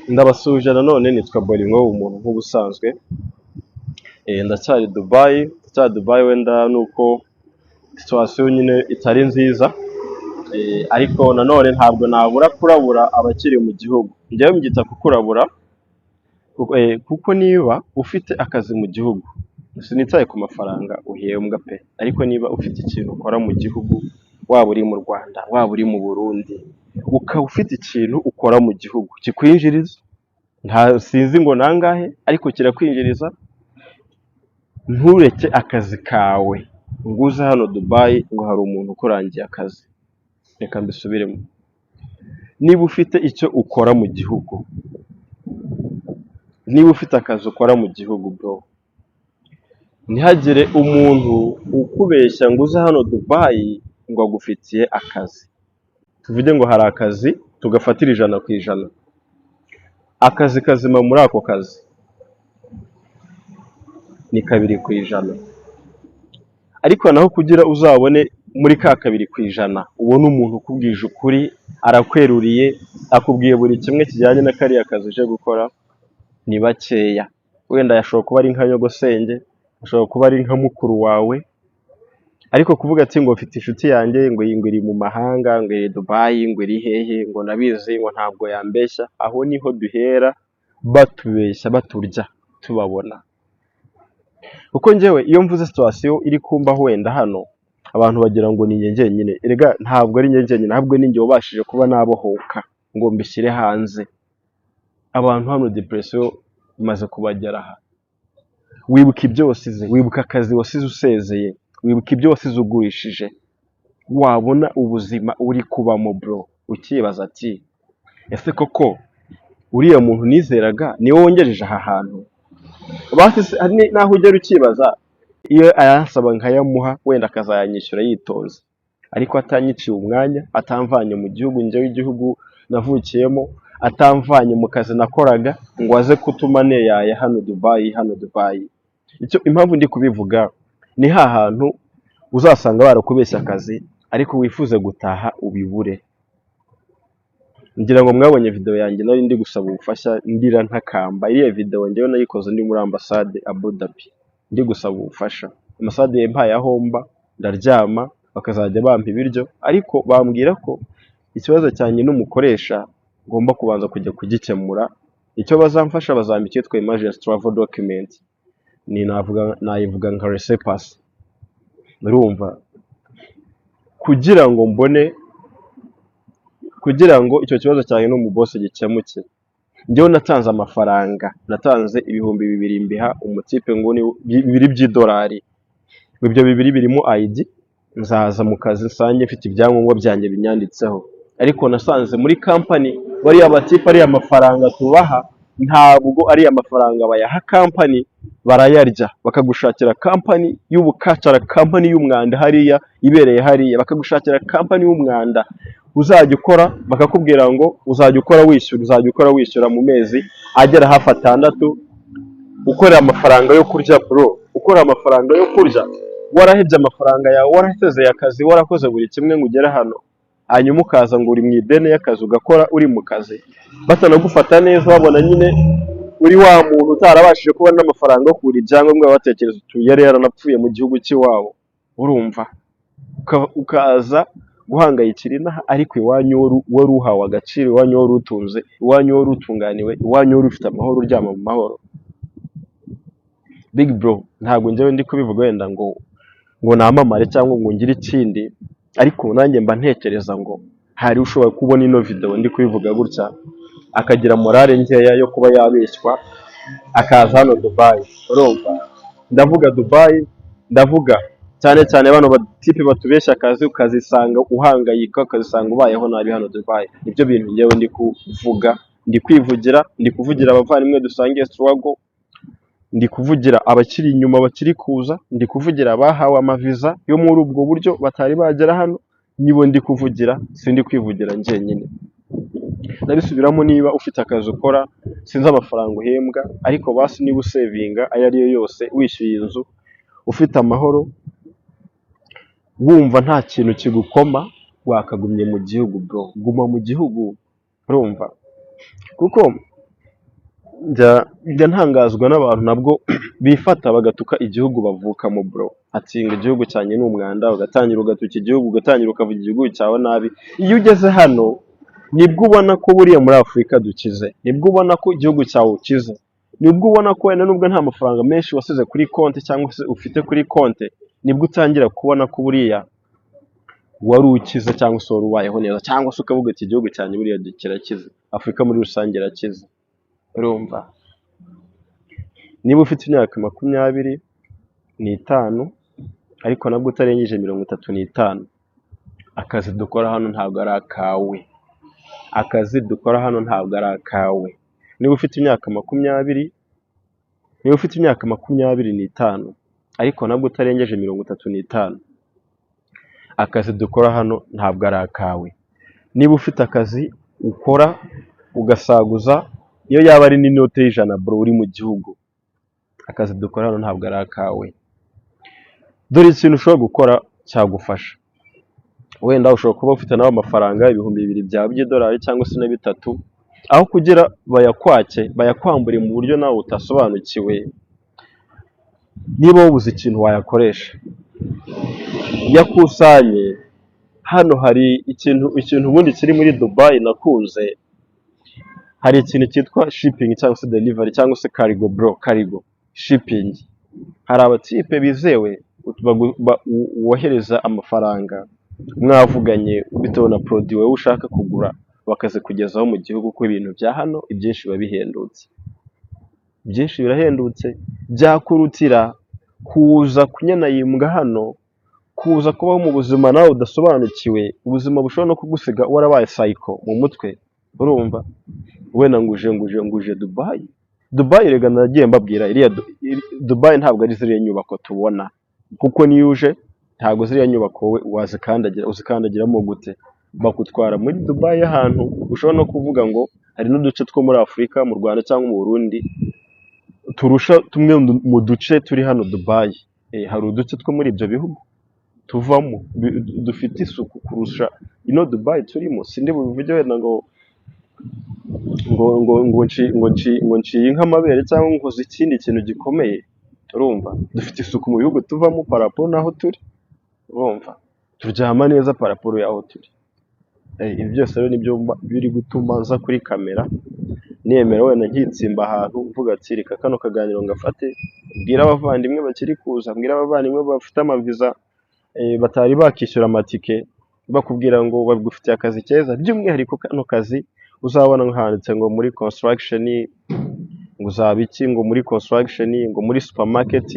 Ndabasuje nanone nitwa Bolingo umuntu nk'ubusanzwe. Ndacyari Dubai wenda nuko situation nyine itari nziza. Ariko nanone ntabwo nabura kurabura abakiri mu gihugu. Njyewe mbyita kukurabura kuko niba ufite akazi mu gihugu sinitaye ku mafaranga uhembwa pe, ariko niba ufite ikintu ukora mu gihugu, waba uri mu Rwanda waba uri mu Burundi, ukaba ufite ikintu ukora mu gihugu kikwinjiriza, nta sinzi ngo nangahe ariko kirakwinjiriza, ntureke akazi kawe ngo uze hano Dubai ngo hari umuntu ukurangiye akazi. Reka mbisubiremo, niba ufite icyo ukora mu gihugu, niba ufite akazi ukora mu gihugu bro, ntihagire umuntu ukubeshya ngo uze hano Dubai ngo agufitiye akazi. Tuvuge ngo hari akazi tugafatira 100%, akazi kazima muri ako kazi ni 2%, ariko naho kugira uzabone muri ka 2%, ubone umuntu ukubwije ukuri, arakweruriye, akubwiye buri kimwe kijyanye na kariya kazi uje gukora, ni bakeya. Wenda yashobora kuba ari nka nyogosenge, ashobora kuba ari nka mukuru wawe, ariko kuvuga ati ngo mfite inshuti yanjye ngo iri mu mahanga, ngo iri Dubai, ngo iri hehe, ngo nabizi, ngo ntabwo yambeshya, aho niho duhera batubeshya baturya tubabona. Kuko njyewe iyo mvuze situation iri kumbaho wenda hano, abantu bagira ngo ni njye nyine. Erega ntabwo ari njye nyine, ntabwo ni njye wabashije kuba nabohoka ngo mbishyire hanze. Abantu hano depression imaze kubageraho. Wibuka ibyo wasize, wibuka akazi wasize usezeye, wibuka ibyo wasize ugurishije, wabona ubuzima uri kubamo bro, ukibaza ati ese koko uriya muntu nizeraga niwe wongereje aha hantu? Bafise naho ugera ukibaza, iyo ayansaba nkayamuha wenda akazayanyishyura yitonze, ariko atanyiciye umwanya, atamvanye mu gihugu njye w'igihugu navukiyemo, atamvanye mu kazi nakoraga ngo aze kutuma neyaya hano Dubai. Icyo impamvu ndi kubivuga, ni hantu uzasanga barakubeshya akazi ariko wifuze gutaha ubibure. Ngira ngo mwabonye video yanjye nari ndi gusaba ubufasha ndira ntakamba. Iriya video njyewe nayikoze ndi muri ambassade Abu Dhabi, ndi gusaba ubufasha. Ambassade yampaye ahomba, ndaryama, bakazajya bampa ibiryo, ariko bambwira ko ikibazo cyanjye n'umukoresha ngomba kubanza kujya kugikemura. Icyo bazamfasha bazampa icyitwa emergency travel document, nayivuga nka laissez-passer. Urumva, kugira ngo icyo kibazo cyanjye n'umuboss gikemuke, njyewe natanze amafaranga, natanze 2000 mbiha umutipe ngo ni 2 by'idolari. Ibyo 2 birimo ID, nzaza mu kazi nsange mfite ibyangombwa byanjye binyanditseho. Ariko nasanze muri company bari abatipe ari amafaranga tubaha, ntabwo ari amafaranga bayaha company, barayarya bakagushakira company y'ubukacara, company y'umwanda hariya ibereye hariya, bakagushakira company y'umwanda uzajya ukora, bakakubwira ngo uzajya ukora wishyura mu mezi agera hafi 6, ukorera amafaranga yo kurya bro, ukora amafaranga yo kurya, warahebye amafaranga yawe, warasezeye akazi, warakoze buri kimwe ngo ugere hano, hanyuma ukaza ngo uri mu ideni y'akazi ugakora uri mu kazi, batanagufata neza, babona nyine uri wa muntu utarabashije kubona n'amafaranga yo kugura ibyangombwa, batekereza yari yaranapfuye mu gihugu cy'iwabo. Urumva, ukaza guhangayikira inaha, ariko iwanyu wari uhawe agaciro, iwanyu wari utunze, iwanyu wari utunganiwe, iwanyu wari ufite amahoro, uryama mu mahoro. Big bro, ntabwo njyewe ndi kubivuga wenda ngo namamare cyangwa ngo ngire ikindi, ariko nanjye mba ntekereza ngo hari ushobora kubona ino video ndi kubivuga gutya akagira morale nkeya yo kuba yabeshywa akaza hano Dubai. Urumva, ndavuga Dubai, ndavuga cyane bano batipe batubeshya akazi, ukazisanga uhangayika, ukazisanga ubayeho nabi hano Dubai. Nibyo bintu njyewe ndi kuvuga, ndi kuvugira abavandimwe dusangiye struggle, ndi kuvugira abakiri inyuma bakiri kuza, ndi kuvugira abahawe amaviza yo muri ubwo buryo batari bagera hano, nibo ndi kuvugira, sindi kwivugira njye nyine. Ndabisubiramo, niba ufite akazi ukora, sinzi amafaranga uhembwa, ariko basi niba usevinga ayo ariyo yose, wishyuye inzu, ufite amahoro, wumva nta kintu kigukoma, wakagumye mu gihugu bro, guma mu gihugu. Urumva, kuko njya ntangazwa n'abantu nabwo bifata bagatuka igihugu bavukamo bro, atsinga igihugu cyanjye ni umwanda, ugatangira ugatuka igihugu, ugatangira ukavuga igihugu cyawe nabi. Iyo ugeze hano nibwo ubona ko buriya muri Afurika dukize, nibwo ubona ko igihugu cyawe ukize, nibwo ubona ko wenda nubwo nta mafaranga menshi wasize kuri konti cyangwa se ufite kuri konti, nibwo utangira kubona ko buriya wari ukize cyangwa se wari ubayeho neza, cyangwa se ukavuga ati igihugu cyanjye buriya kirakize, Afurika muri rusange irakize. Urumva, niba ufite imyaka 25 ariko nabwo utarengeje 35, akazi dukora hano ntabwo ari akawe, akazi dukora hano ntabwo ari akawe. Niba ufite imyaka 25 ariko nabwo utarengeje 35, akazi dukora hano ntabwo ari akawe. Niba ufite akazi ukora ugasaguza, iyo yaba ari n'inote y'ijana bro uri mu gihugu, akazi dukora hano ntabwo ari akawe. Dore ikintu ushobora gukora cyagufasha, wenda ushobora kuba ufite nawe amafaranga 2,000 byawe by'idolari cyangwa se na 3, aho kugira bayakwambure mu buryo nawe utasobanukiwe. Niba wabuze ikintu wayakoresha, yakusanye. Hano hari ikintu ubundi kiri muri Dubai nakunze, hari ikintu cyitwa shipping cyangwa se delivery cyangwa se cargo bro, cargo shipping. Hari abatipe bizewe wohereza amafaranga mwavuganye bitewe na produit wowe ushaka kugura, bakazikugezaho mu gihugu, ko ibintu bya hano ibyinshi biba bihendutse, byinshi birahendutse, byakurutira kuza kunyanayibwa hano, kuza kubaho mu buzima nawe udasobanukiwe, ubuzima bushobora no kugusiga warabaye psycho mu mutwe. Urumva, wenda nguje Dubai rega nagiye mbabwira, iriya Dubai ntabwo ari ziriya nyubako tubona, kuko niyo uje ntabwo ziriya nyubako wowe uzikandagiramo gute? Bakutwara muri Dubai ahantu ushobora no kuvuga ngo hari n'uduce two muri Afurika, mu Rwanda cyangwa mu Burundi turusha tumwe mu duce turi hano Dubai. Hari uduce two muri ibyo bihugu tuvamo dufite isuku kurusha ino Dubai turimo. Sindi bubivuge wenda ngo nciye nk'amabere cyangwa nkoze ikindi kintu gikomeye. Urumva, dufite isuku mu bihugu tuvamo paraporo naho turi. Urumva, turyama neza paraporo yaho turi. Ibi byose rero nibyo biri gutuma nza kuri kamera nemera wenda nkitsimba ahantu mvuga ati reka kano kaganiro ngafate, mbwira abavandimwe bakiri kuza, mbwira abavandimwe bafite amaviza batari bakishyura amatike, bakubwira ngo bagufitiye akazi keza. By'umwihariko kano kazi uzabona nkanditse ngo muri construction, ngo uzaba iki, ngo muri construction, ngo muri supermarket.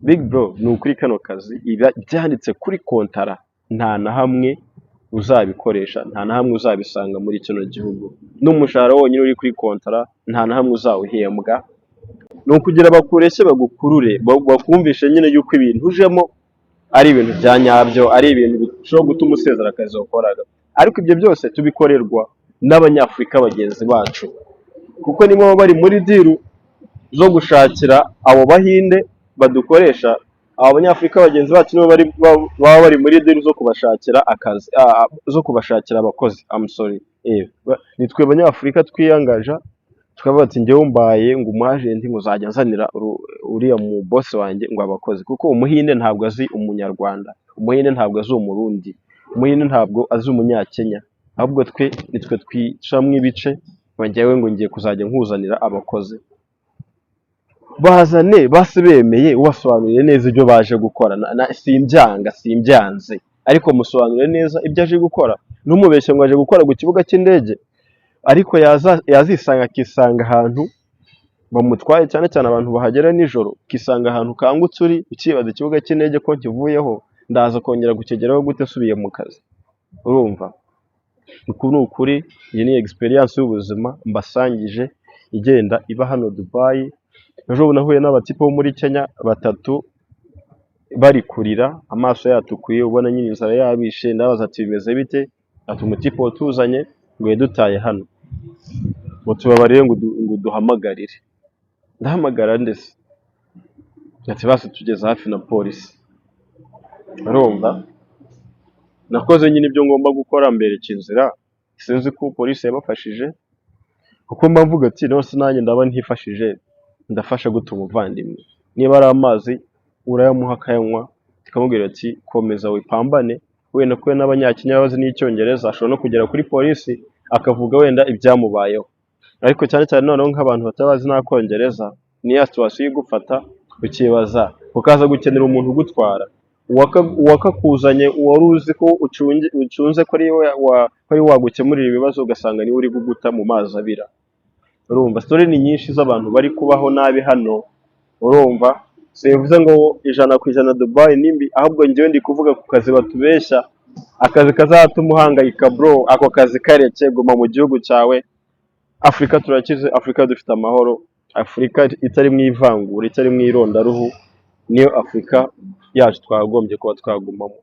Big bro, ni ukuri kano kazi byanditse kuri kontara, nta na hamwe uzabikoresha, nta na hamwe uzabisanga muri kino gihugu. N'umushahara wonyine uri kuri kontara nta na hamwe uzawuhembwa. Ni ukugira bakureshye, bagukurure, bakumvishe nyine yuko ibintu ujemo ari ibintu bya nyabyo, ari ibintu bishobora gutuma usezera akazi wakoraga. Ariko ibyo byose tubikorerwa n'Abanyafurika bagenzi bacu, kuko nibo bari muri diru zo gushakira abo Bahinde badukoresha. Abo Banyafurika bagenzi bacu nibo baba bari muri diru zo kubashakira akazi, zo kubashakira abakozi. Ni twe Abanyafurika twiyangaja, tukavuga ati njyewe mbaye ngo umwajenti muzajya nzanira uriya mu boss wanjye ngo abakozi. Kuko Umuhinde ntabwo azi Umunyarwanda, Umuhinde ntabwo azi Umurundi, Umuhinde ntabwo azi Umunyakenya, ahubwo nitwe twicamwe ibice, njyewe ngo ngiye kuzajya nkuzanira abakozi. Bazane basi bemeye, ubasobanurire neza ibyo baje gukora. Simbyanze, ariko musobanurire neza ibyo aje gukora. Ntumubeshye ngo aje gukora ku kibuga cy'indege, ariko yazisanga akisanga ahantu bamutwaye, cyane cyane abantu bahagera nijoro, ukisanga ahantu kangutse uri ukibaza ikibuga cy'indege ko kivuyeho, ndaza kongera kukigeraho gute subiye mu kazi. Urumva, uku ni ukuri. Iyi ni experience y'ubuzima mbasangije igenda iba hano Dubai. Ejo bundi nahuye n'abatipe bo muri Kenya 3 bari kurira, amaso yatukuye, ubona nyine inzara yabishe. Ndabaza ati bimeze bite? Ati umutipe watuzanye ngo yadutaye hano, ngo tubabarire ngo duhamagarire. Ndahamagara ndetse ati basi tugeze hafi na polisi. Urumva, nakoze nyine ibyo ngomba gukora, mbereka inzira. Sinzi ko polisi yabafashije, kuko mba mvuga ati nose nanjye ndaba ntifashije ndafasha gute umuvandimwe, niba ari amazi urayamuha akayanywa, tukamubwira ati komeza wipambane, wenda ko n'abanyakenya bazi n'icyongereza ashobora no kugera kuri polisi akavuga wenda ibyamubayeho, ariko cyane cyane noneho nk'abantu batabazi n'akongereza niya situwasiyo igufata ukibaza ukaza gukenera umuntu ugutwara, uwakakuzanye wari uzi ko ucunze ko ari wagukemurira ibibazo ugasanga niwe uri guguta mu mazi abira. Urumva story ni nyinshi z'abantu bari kubaho nabi hano, urumva sivuze ngo 100% Dubai nimbi, ahubwo njyewe ndi kuvuga ku kazi batubeshya, akazi kazatuma uhangayika bro, ako kazi kareke, guma mu gihugu cyawe. Afurika turakize, Afurika dufite amahoro, Afurika itari mu ivangura, itari mu irondaruhu, niyo Afurika yacu twagombye kuba twagumamo.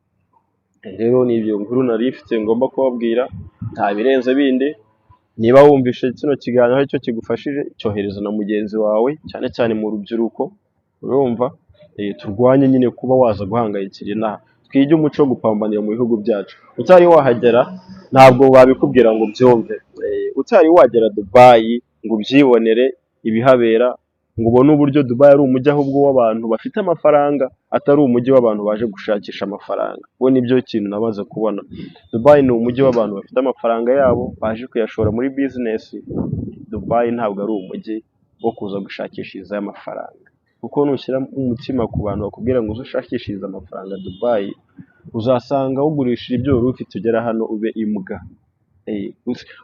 Rero ni ibyo nkuru nari ifite ngomba kubabwira, nta birenze bindi. Niba wumvishe kino kiganiro aricyo kigufashije, cyohereza na mugenzi wawe, cyane cyane mu rubyiruko. Urumva turwanye nyine kuba waza guhangayikira inaha, twige umuco wo gupambanira mu bihugu byacu. Utari wahagera ntabwo babikubwira ngo byumve, utari wagera Dubai ngo ubyibonere ibihabera, ngo ubone uburyo Dubai ari umujyi ahubwo w'abantu bafite amafaranga, atari umujyi w'abantu baje gushakisha amafaranga. Bo nibyo kintu nabaze kubona, Dubai ni umujyi w'abantu bafite amafaranga yabo baje kuyashora muri business. Dubai ntabwo ari umujyi wo kuza gushakishiriza amafaranga, kuko nushyira umutima ku bantu bakubwira ngo uzushakishiriza amafaranga Dubai, uzasanga ugurishije ibyo wari ufite ugera hano ube imbwa.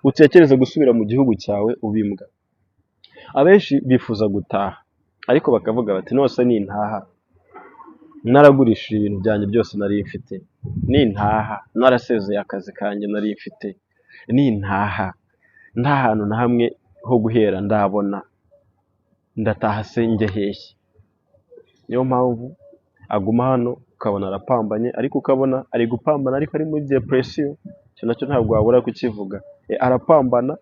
Utekereza gusubira mu gihugu cyawe ube imbwa. Abenshi bifuza gutaha ariko bakavuga bati nose nintaha naragurishije ibintu byanjye byose nari mfite, nintaha narasezeye akazi kanjye nari mfite, nintaha nta hantu na hamwe ho guhera ndabona, ndataha se njye hehe? Niyo mpamvu aguma hano ukabona arapambanye, ariko ukabona ari gupambana ariko ari muri depression. Icyo nacyo ntabwo wabura kukivuga, arapambana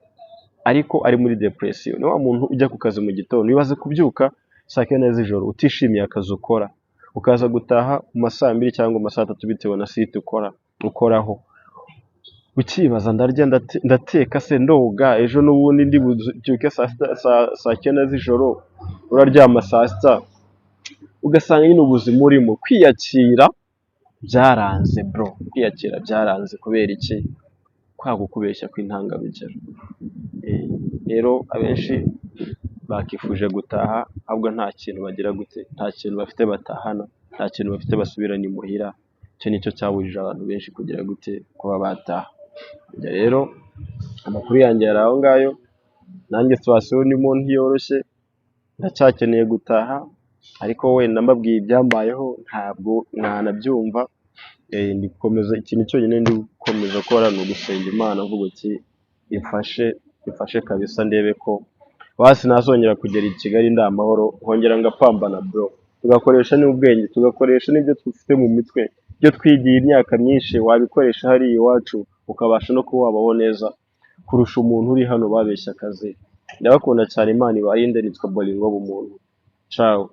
ariko ari muri depression. Ni wa muntu ujya ku kazi mu gitondo wibaze kubyuka saa 4 z'ijoro utishimiye akazi ukora, ukaza gutaha mu masaa 2 cyangwa mu masaa 3 bitewe na site ukoraho, ukibaza ndarya ndateka se ndoga ejo n'ubundi ndi bubyuke saa 9 z'ijoro, uraryama saa 6, ugasanga nyine ubuzima urimo kwiyakira byaranze bro, kwiyakira byaranze. Kubera iki? Kwagukubeshya kw'intangarugero. Rero abenshi bakifuje gutaha ahubwo nta kintu bagira gute, nta kintu bafite batahana, nta kintu bafite basubirana imuhira. Icyo nicyo cyabujije abantu benshi kugira gute kuba bataha. Rero amakuru yanjye yari aho ngayo, nanjye situwasiyo ndimo ntiyoroshye, ndacyakeneye gutaha, ariko wenda mbabwiye ibyambayeho ntabwo mwanabyumva. Ndikomeza ikintu cyonyine ndi gukomeza gukora ni ugusenga Imana, mvuga ati ifashe kabisa, ndebe ko basi nazongera kugera i Kigali ndi amahoro, nkongera ngapambana bro, tugakoresha n'ubwenge, tugakoresha n'ibyo dufite mu mitwe, ibyo twigiye imyaka myinshi wabikoresha hariya iwacu ukabasha no kuba wabaho neza kurusha umuntu uri hano babeshya akazi. Ndabakunda cyane, Imana ibarinde. Nitwa Bolingo bumuntu. Ciao.